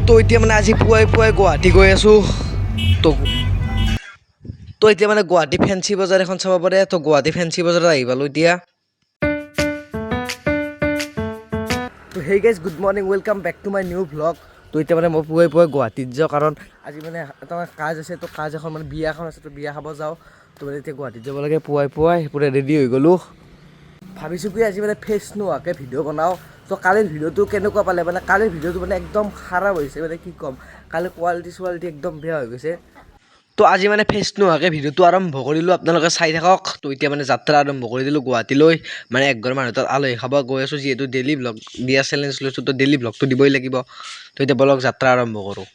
তো এতিয়া মানে আজি পুৱাই গুৱাহাটী গৈ আছোঁ তো এতিয়া মানে গুৱাহাটী ফেঞ্চি বজাৰ এখন চাব পাৰে তো গুৱাহাটী ফেঞ্চি বজাৰত আহি পালোঁ এতিয়া তো hey guys good morning welcome back to my new vlog তো এতিয়া মানে মই পুৱাই গুৱাহাটীত যাওঁ কাৰণ আজি মানে এটা কাজ আছে তো কাজ এখন মানে বিয়া এখন আছে তো বিয়া খাব যাওঁ তো মানে এতিয়া গুৱাহাটীত যাব লাগে পুৱাই পুৰা ৰেডি হৈ গ'লোঁ ভাবিছোঁ কি আজি মানে ফেচ নোহোৱাকৈ ভিডিঅ' বনাওঁ তো কালিৰ ভিডিঅ'টো কেনেকুৱা পালে মানে কালিৰ ভিডিঅ'টো মানে একদম খাৰাপ হৈছে মানে কি ক'ম কালি কোৱালিটি একদম বেয়া হৈ গৈছে তো আজি মানে ফেচ নোহোৱাকৈ ভিডিঅ'টো আৰম্ভ কৰিলোঁ আপোনালোকে চাই থাকক তো এতিয়া মানে যাত্ৰা আৰম্ভ কৰি দিলোঁ গুৱাহাটীলৈ মানে একঘৰ মানুহ তাত আলহী খাব গৈ আছোঁ যিহেতু ডেইলি ভ্লগ দিয়া চেলেঞ্জ লৈছোঁ তো ডেইলি ভ্লগটো দিবই লাগিব তো এতিয়া বলক যাত্ৰা আৰম্ভ কৰোঁ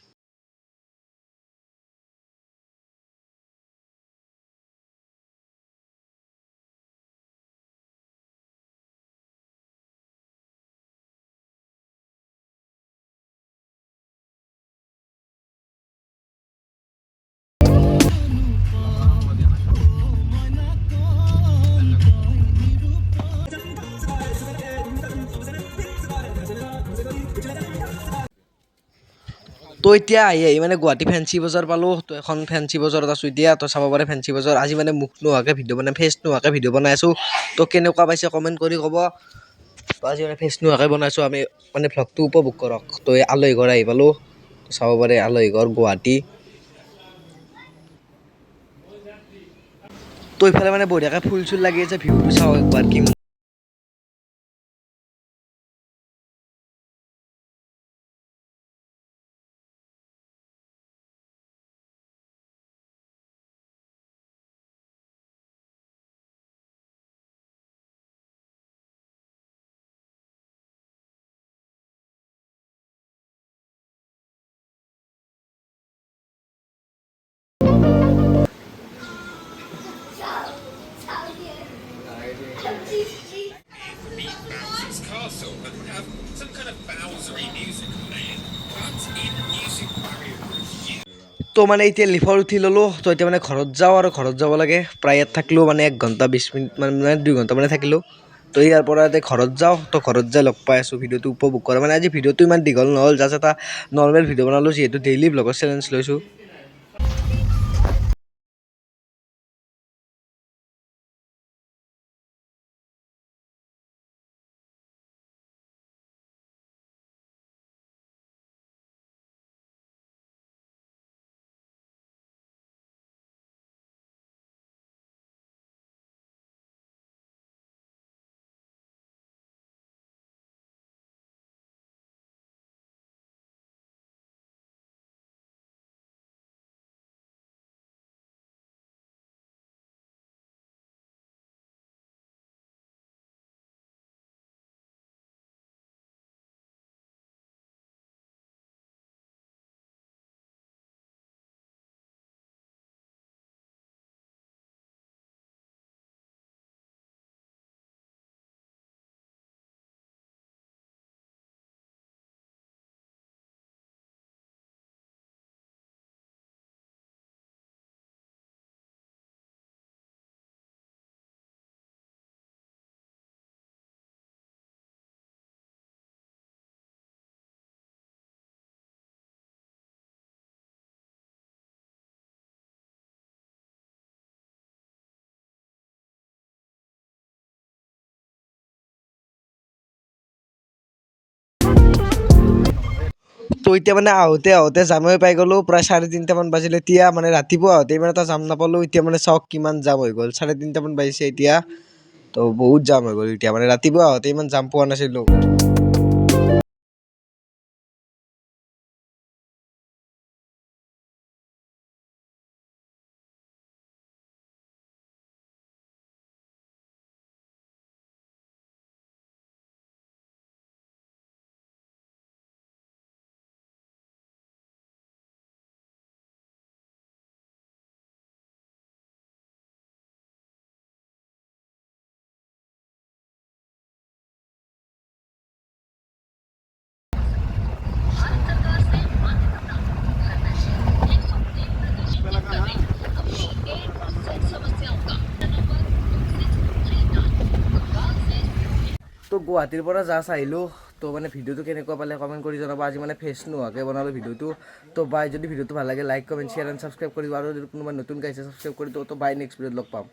তো এতিয়া আহি মানে গুৱাহাটী ফেঞ্চি বজাৰ পালোঁ তো এখন ফেঞ্চি বজাৰত আছোঁ এতিয়া তো চাব পাৰে ফেঞ্চি বজাৰ আজি মানে মুখ নোহোৱাকৈ ভিডিঅ' মানে ফেচ নোহোৱাকৈ ভিডিঅ' বনাই আছোঁ তো কেনেকুৱা পাইছে কমেণ্ট কৰি ক'ব তো আজি মানে ফেচ নোহোৱাকৈ বনাইছোঁ আমি মানে ভ্লগটো উপভোগ কৰক তো এই আলহী ঘৰ আহি পালোঁ চাব পাৰে আলহী ঘৰ গুৱাহাটী তো ইফালে মানে বঢ়িয়াকৈ ফুল চুল লাগি আছে ভিউটো চাওঁ একবাৰ কি castle and have some kind of Bowsery music playing, but in New Super Mario Bros. তো মানে এতিয়া লিফাৰ উঠি ল'লোঁ তো এতিয়া মানে ঘৰত যাওঁ আৰু ঘৰত যাব লাগে প্ৰায় ইয়াত থাকিলোঁ মানে 1 ঘণ্টা 20 মিনিট মানে 2 ঘণ্টা মানে থাকিলোঁ তো ইয়াৰ পৰা এতিয়া ঘৰত যাওঁ তো ঘৰত যাই লগ পাই আছোঁ ভিডিঅ'টো উপভোগ কৰা মানে আজি ভিডিঅ'টো ইমান দীঘল নহ'ল জাষ্ট এটা নৰ্মেল ভিডিঅ' বনালোঁ যিহেতু ডেইলি ভ্লগৰ চেলেঞ্জ লৈছোঁ তো এতিয়া মানে আহোঁতে জামে পাই গ'লোঁ প্ৰায় 3:30মান বাজিলে এতিয়া মানে ৰাতিপুৱা আহোঁতে ইমান এটা জাম নাপালোঁ এতিয়া মানে চাওক কিমান জাম হৈ গ'ল 3:30মান বাজিছে এতিয়া তো বহুত জাম হৈ গ'ল এতিয়া মানে ৰাতিপুৱা আহোঁতে ইমান জাম পোৱা নাছিলোঁ তো গুৱাহাটীৰ পৰা জাষ্ট আহিলোঁ তো মানে ভিডিঅ'টো কেনেকুৱা পালে কমেণ্ট কৰি জনাব। আজি মানে ফেচ নোহোৱাকৈ বনালোঁ ভিডিঅ'টো। তো বাই, যদি ভিডিঅ'টো ভাল লাগে like comment share and subscribe কৰিব, আৰু যদি কোনোবা নতুন গাইছে ছাবস্ক্ৰাইব কৰি দিওঁ। তো বাই, নেক্সট ভিডিঅ'ত লগ পাম।